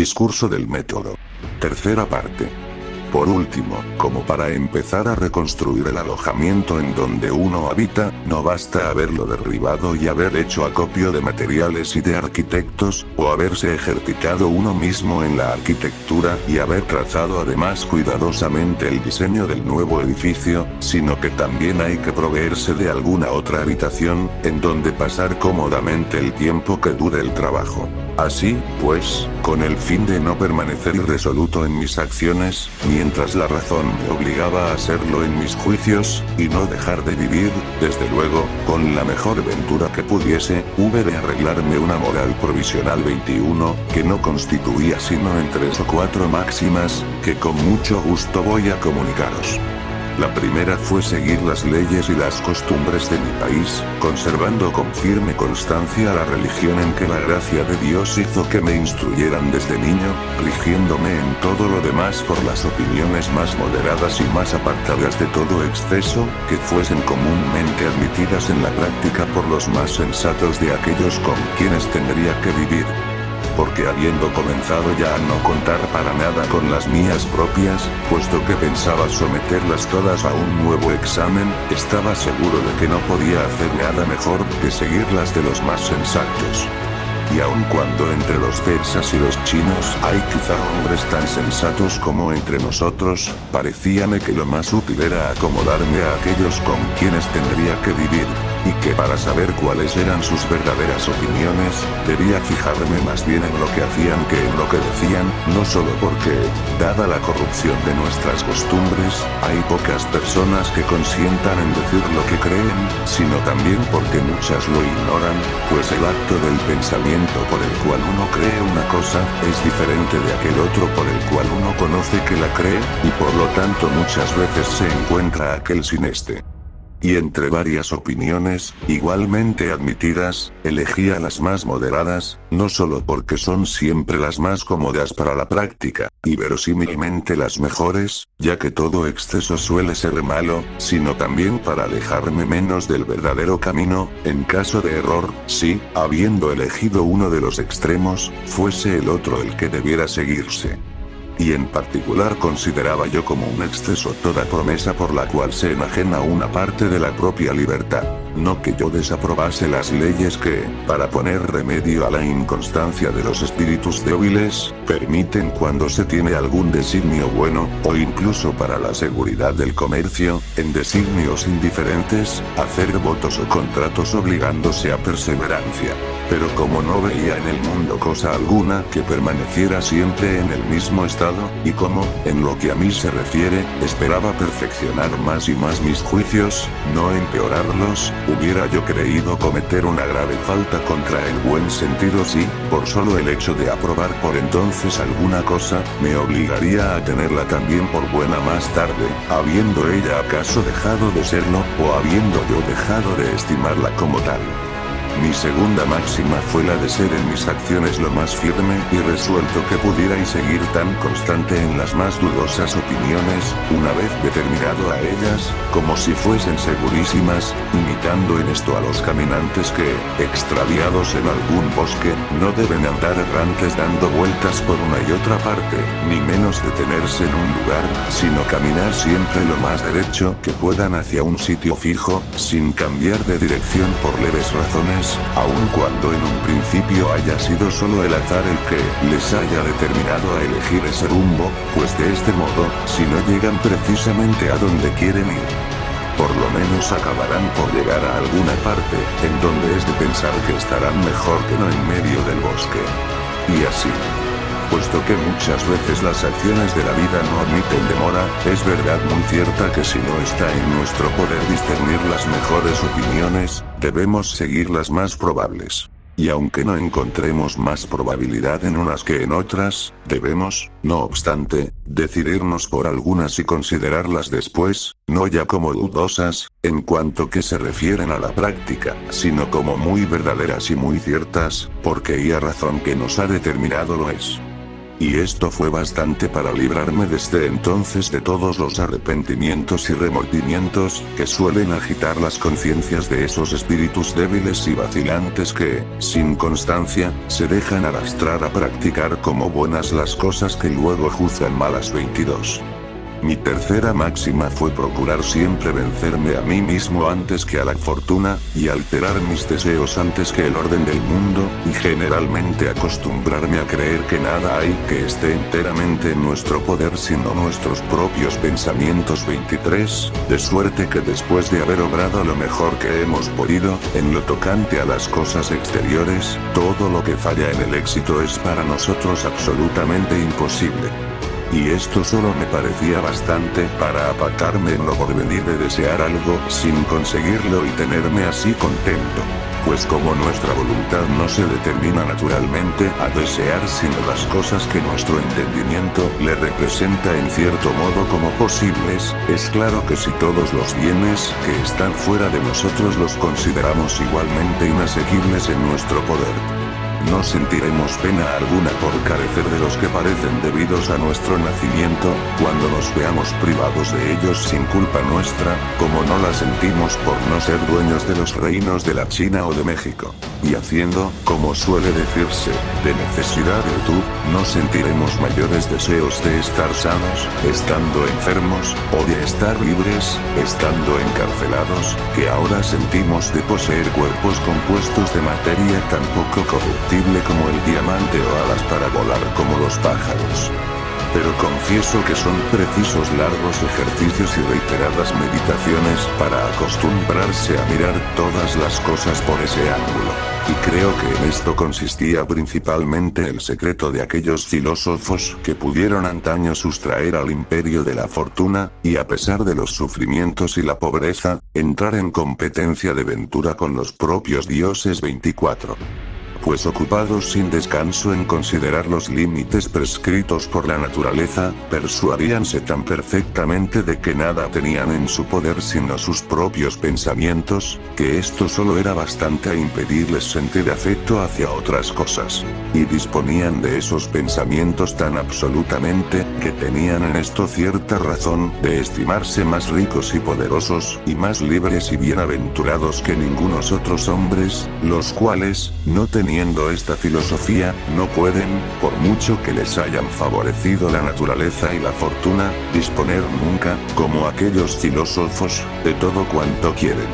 Discurso del método. Tercera parte. Por último, como para empezar a reconstruir el alojamiento en donde uno habita, no basta haberlo derribado y haber hecho acopio de materiales y de arquitectos, o haberse ejercitado uno mismo en la arquitectura y haber trazado además cuidadosamente el diseño del nuevo edificio, sino que también hay que proveerse de alguna otra habitación, en donde pasar cómodamente el tiempo que dure el trabajo. Así, pues, con el fin de no permanecer irresoluto en mis acciones, mientras la razón me obligaba a hacerlo en mis juicios, y no dejar de vivir, desde luego, con la mejor ventura que pudiese, hube de arreglarme una moral provisional 21, que no constituía sino en 3 o 4 máximas, que con mucho gusto voy a comunicaros. La primera fue seguir las leyes y las costumbres de mi país, conservando con firme constancia la religión en que la gracia de Dios hizo que me instruyeran desde niño, rigiéndome en todo lo demás por las opiniones más moderadas y más apartadas de todo exceso, que fuesen comúnmente admitidas en la práctica por los más sensatos de aquellos con quienes tendría que vivir. Porque habiendo comenzado ya a no contar para nada con las mías propias, puesto que pensaba someterlas todas a un nuevo examen, estaba seguro de que no podía hacer nada mejor que seguir las de los más sensatos. Y aun cuando entre los persas y los chinos hay quizá hombres tan sensatos como entre nosotros, parecíame que lo más útil era acomodarme a aquellos con quienes tendría que vivir, y que para saber cuáles eran sus verdaderas opiniones, debía fijarme más bien en lo que hacían que en lo que decían, no solo porque, dada la corrupción de nuestras costumbres, hay pocas personas que consientan en decir lo que creen, sino también porque muchas lo ignoran, pues el acto del pensamiento por el cual uno cree una cosa, es diferente de aquel otro por el cual uno conoce que la cree, y por lo tanto muchas veces se encuentra aquel sin este. Y entre varias opiniones, igualmente admitidas, elegía las más moderadas, no solo porque son siempre las más cómodas para la práctica, y verosímilmente las mejores, ya que todo exceso suele ser malo, sino también para alejarme menos del verdadero camino, en caso de error, si, habiendo elegido uno de los extremos, fuese el otro el que debiera seguirse. Y en particular consideraba yo como un exceso toda promesa por la cual se enajena una parte de la propia libertad. No que yo desaprobase las leyes que, para poner remedio a la inconstancia de los espíritus débiles, permiten cuando se tiene algún designio bueno, o incluso para la seguridad del comercio, en designios indiferentes, hacer votos o contratos obligándose a perseverancia. Pero como no veía en el mundo cosa alguna que permaneciera siempre en el mismo estado, y como, en lo que a mí se refiere, esperaba perfeccionar más y más mis juicios, no empeorarlos, hubiera yo creído cometer una grave falta contra el buen sentido si, por solo el hecho de aprobar por entonces alguna cosa, me obligaría a tenerla también por buena más tarde, habiendo ella acaso dejado de serlo, o habiendo yo dejado de estimarla como tal. Mi segunda máxima fue la de ser en mis acciones lo más firme y resuelto que pudiera y seguir tan constante en las más dudosas opiniones, una vez determinado a ellas, como si fuesen segurísimas, imitando en esto a los caminantes que, extraviados en algún bosque, no deben andar errantes dando vueltas por una y otra parte, ni menos detenerse en un lugar, sino caminar siempre lo más derecho que puedan hacia un sitio fijo, sin cambiar de dirección por leves razones, aun cuando en un principio haya sido solo el azar el que les haya determinado a elegir ese rumbo, pues de este modo, si no llegan precisamente a donde quieren ir, por lo menos acabarán por llegar a alguna parte, en donde es de pensar que estarán mejor que no en medio del bosque. Y así. Puesto que muchas veces las acciones de la vida no admiten demora, es verdad muy cierta que si no está en nuestro poder discernir las mejores opiniones, debemos seguir las más probables. Y aunque no encontremos más probabilidad en unas que en otras, debemos, no obstante, decidirnos por algunas y considerarlas después, no ya como dudosas, en cuanto que se refieren a la práctica, sino como muy verdaderas y muy ciertas, porque y a razón que nos ha determinado lo es. Y esto fue bastante para librarme desde entonces de todos los arrepentimientos y remordimientos que suelen agitar las conciencias de esos espíritus débiles y vacilantes que, sin constancia, se dejan arrastrar a practicar como buenas las cosas que luego juzgan malas. 22. Mi tercera máxima fue procurar siempre vencerme a mí mismo antes que a la fortuna, y alterar mis deseos antes que el orden del mundo, y generalmente acostumbrarme a creer que nada hay que esté enteramente en nuestro poder sino nuestros propios pensamientos. 23, de suerte que después de haber obrado lo mejor que hemos podido, en lo tocante a las cosas exteriores, todo lo que falla en el éxito es para nosotros absolutamente imposible. Y esto solo me parecía bastante para apartarme en lo porvenir de desear algo sin conseguirlo y tenerme así contento. Pues como nuestra voluntad no se determina naturalmente a desear sino las cosas que nuestro entendimiento le representa en cierto modo como posibles, es claro que si todos los bienes que están fuera de nosotros los consideramos igualmente inasequibles en nuestro poder, no sentiremos pena alguna por carecer de los que parecen debidos a nuestro nacimiento, cuando nos veamos privados de ellos sin culpa nuestra, como no la sentimos por no ser dueños de los reinos de la China o de México. Y haciendo, como suele decirse, de necesidad virtud, no sentiremos mayores deseos de estar sanos, estando enfermos, o de estar libres, estando encarcelados, que ahora sentimos de poseer cuerpos compuestos de materia tan poco corruptible como el diamante o alas para volar como los pájaros. Pero confieso que son precisos largos ejercicios y reiteradas meditaciones para acostumbrarse a mirar todas las cosas por ese ángulo. Y creo que en esto consistía principalmente el secreto de aquellos filósofos que pudieron antaño sustraer al imperio de la fortuna, y a pesar de los sufrimientos y la pobreza, entrar en competencia de ventura con los propios dioses. 24. Pues ocupados sin descanso en considerar los límites prescritos por la naturaleza, persuadíanse tan perfectamente de que nada tenían en su poder sino sus propios pensamientos, que esto solo era bastante a impedirles sentir afecto hacia otras cosas. Y disponían de esos pensamientos tan absolutamente, que tenían en esto cierta razón de estimarse más ricos y poderosos, y más libres y bienaventurados que ningunos otros hombres, los cuales, no teniendo esta filosofía, no pueden, por mucho que les hayan favorecido la naturaleza y la fortuna, disponer nunca, como aquellos filósofos, de todo cuanto quieren.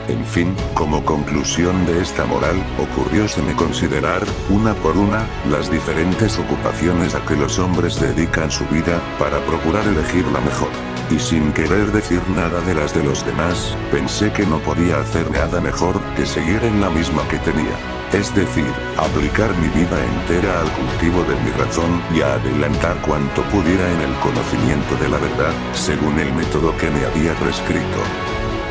En fin, como conclusión de esta moral, ocurrióseme considerar, una por una, las diferentes ocupaciones a que los hombres dedican su vida, para procurar elegir la mejor. Y sin querer decir nada de las de los demás, pensé que no podía hacer nada mejor que seguir en la misma que tenía. Es decir, aplicar mi vida entera al cultivo de mi razón y a adelantar cuanto pudiera en el conocimiento de la verdad, según el método que me había prescrito.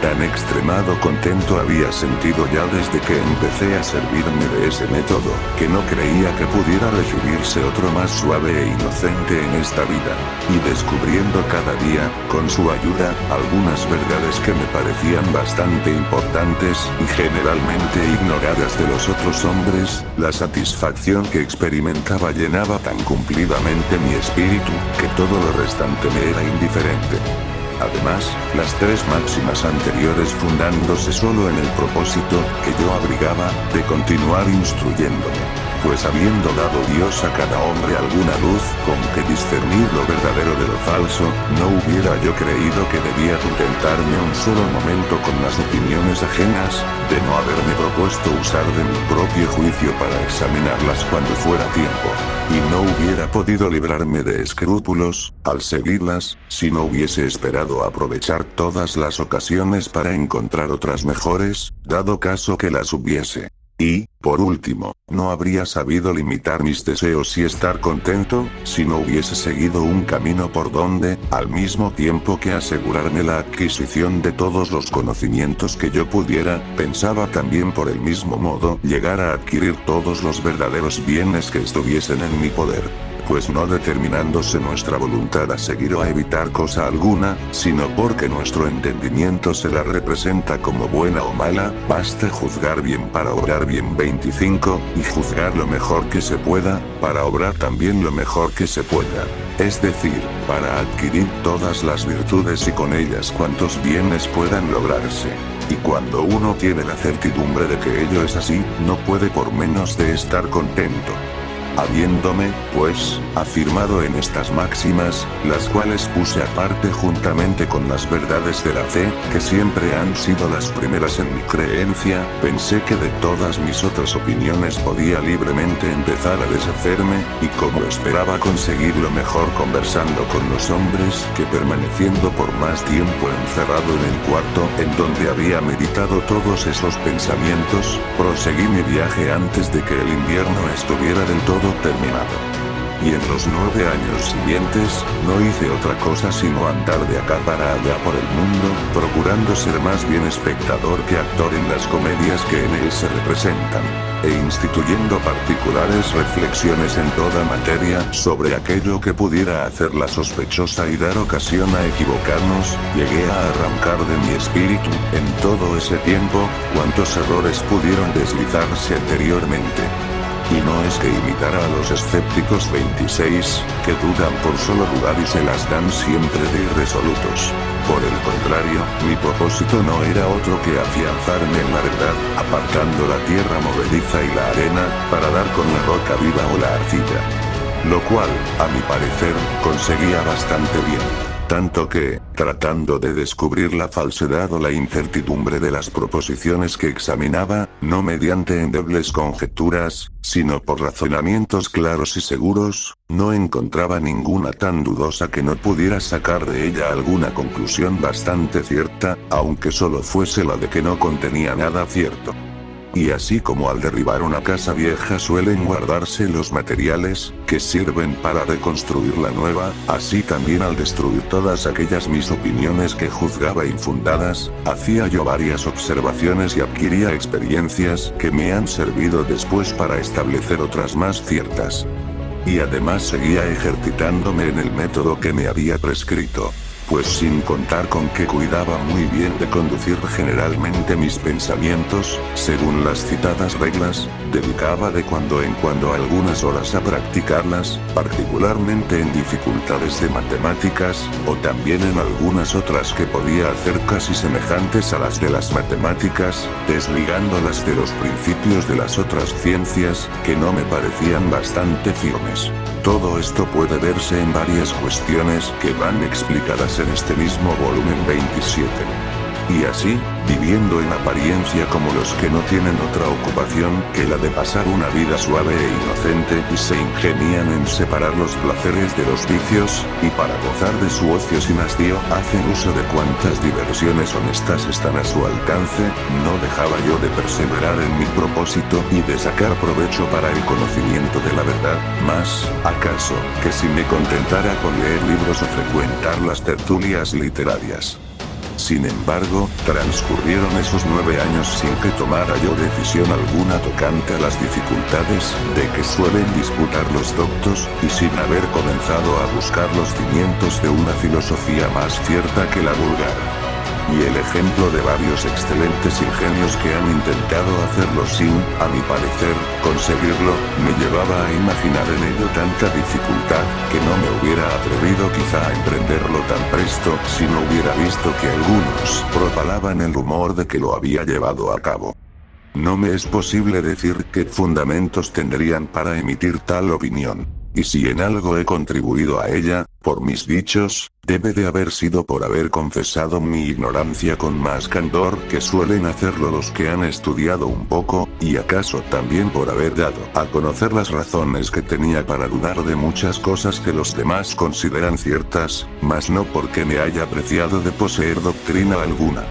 Tan extremado contento había sentido ya desde que empecé a servirme de ese método, que no creía que pudiera recibirse otro más suave e inocente en esta vida. Y descubriendo cada día, con su ayuda, algunas verdades que me parecían bastante importantes y generalmente ignoradas de los otros hombres, la satisfacción que experimentaba llenaba tan cumplidamente mi espíritu, que todo lo restante me era indiferente. Además, las tres máximas anteriores fundándose solo en el propósito, que yo abrigaba, de continuar instruyéndome. Pues habiendo dado Dios a cada hombre alguna luz con que discernir lo verdadero de lo falso, no hubiera yo creído que debía contentarme un solo momento con las opiniones ajenas, de no haberme propuesto usar de mi propio juicio para examinarlas cuando fuera tiempo. Y no hubiera podido librarme de escrúpulos, al seguirlas, si no hubiese esperado aprovechar todas las ocasiones para encontrar otras mejores, dado caso que las hubiese. Y, por último, no habría sabido limitar mis deseos y estar contento, si no hubiese seguido un camino por donde, al mismo tiempo que asegurarme la adquisición de todos los conocimientos que yo pudiera, pensaba también por el mismo modo llegar a adquirir todos los verdaderos bienes que estuviesen en mi poder. pues no determinándose nuestra voluntad a seguir o a evitar cosa alguna, sino porque nuestro entendimiento se la representa como buena o mala, basta juzgar bien para obrar bien. 25, y juzgar lo mejor que se pueda, para obrar también lo mejor que se pueda. Es decir, para adquirir todas las virtudes y con ellas cuantos bienes puedan lograrse. Y cuando uno tiene la certidumbre de que ello es así, no puede por menos de estar contento. Habiéndome, pues, afirmado en estas máximas, las cuales puse aparte juntamente con las verdades de la fe, que siempre han sido las primeras en mi creencia, pensé que de todas mis otras opiniones podía libremente empezar a deshacerme, y como esperaba conseguirlo mejor conversando con los hombres que permaneciendo por más tiempo encerrado en el cuarto en donde había meditado todos esos pensamientos, proseguí mi viaje antes de que el invierno estuviera del todo terminado. Y en los 9 años siguientes, no hice otra cosa sino andar de acá para allá por el mundo, procurando ser más bien espectador que actor en las comedias que en él se representan, e instituyendo particulares reflexiones en toda materia sobre aquello que pudiera hacerla sospechosa y dar ocasión a equivocarnos. Llegué a arrancar de mi espíritu, en todo ese tiempo, cuantos errores pudieron deslizarse anteriormente. Y no es que imitara a los escépticos 26, que dudan por solo dudar y se las dan siempre de irresolutos. Por el contrario, mi propósito no era otro que afianzarme en la verdad, apartando la tierra movediza y la arena, para dar con la roca viva o la arcilla. Lo cual, a mi parecer, conseguía bastante bien. Tanto que, tratando de descubrir la falsedad o la incertidumbre de las proposiciones que examinaba, no mediante endebles conjeturas, sino por razonamientos claros y seguros, no encontraba ninguna tan dudosa que no pudiera sacar de ella alguna conclusión bastante cierta, aunque solo fuese la de que no contenía nada cierto. Y así como al derribar una casa vieja suelen guardarse los materiales, que sirven para reconstruir la nueva, así también al destruir todas aquellas mis opiniones que juzgaba infundadas, hacía yo varias observaciones y adquiría experiencias que me han servido después para establecer otras más ciertas. Y además seguía ejercitándome en el método que me había prescrito. Pues sin contar con que cuidaba muy bien de conducir generalmente mis pensamientos, según las citadas reglas, dedicaba de cuando en cuando algunas horas a practicarlas, particularmente en dificultades de matemáticas, o también en algunas otras que podía hacer casi semejantes a las de las matemáticas, desligándolas de los principios de las otras ciencias, que no me parecían bastante firmes. Todo esto puede verse en varias cuestiones que van explicadas en este mismo volumen 27. Y así, viviendo en apariencia como los que no tienen otra ocupación que la de pasar una vida suave e inocente y se ingenian en separar los placeres de los vicios, y para gozar de su ocio sin hastío hacen uso de cuantas diversiones honestas están a su alcance, no dejaba yo de perseverar en mi propósito y de sacar provecho para el conocimiento de la verdad, más, acaso, que si me contentara con leer libros o frecuentar las tertulias literarias. Sin embargo, transcurrieron esos 9 años sin que tomara yo decisión alguna tocante a las dificultades de que suelen disputar los doctos, y sin haber comenzado a buscar los cimientos de una filosofía más cierta que la vulgar. Y el ejemplo de varios excelentes ingenios que han intentado hacerlo sin, a mi parecer, conseguirlo, me llevaba a imaginar en ello tanta dificultad, que no me hubiera atrevido quizá a emprenderlo tan presto si no hubiera visto que algunos propalaban el rumor de que lo había llevado a cabo. No me es posible decir qué fundamentos tendrían para emitir tal opinión. Y si en algo he contribuido a ella, por mis dichos, debe de haber sido por haber confesado mi ignorancia con más candor que suelen hacerlo los que han estudiado un poco, y acaso también por haber dado a conocer las razones que tenía para dudar de muchas cosas que los demás consideran ciertas, mas no porque me haya preciado de poseer doctrina alguna.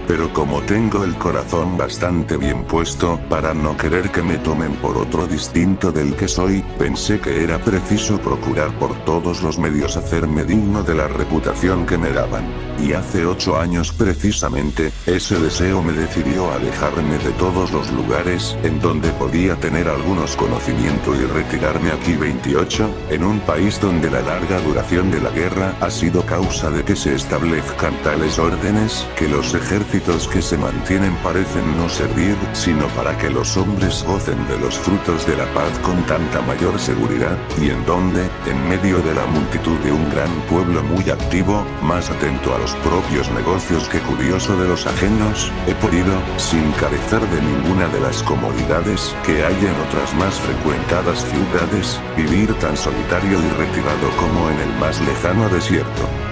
Pero como tengo el corazón bastante bien puesto para no querer que me tomen por otro distinto del que soy, pensé que era preciso procurar por todos los medios hacerme digno de la reputación que me daban. Y hace 8 años precisamente, ese deseo me decidió a alejarme de todos los lugares en donde podía tener algunos conocimientos y retirarme aquí 28, en un país donde la larga duración de la guerra ha sido causa de que se establezcan tales órdenes, que los ejércitos que se mantienen parecen no servir, sino para que los hombres gocen de los frutos de la paz con tanta mayor seguridad, y en donde, en medio de la multitud de un gran pueblo muy activo, más atento a los propios negocios que curioso de los ajenos, he podido, sin carecer de ninguna de las comodidades que hay en otras más frecuentadas ciudades, vivir tan solitario y retirado como en el más lejano desierto.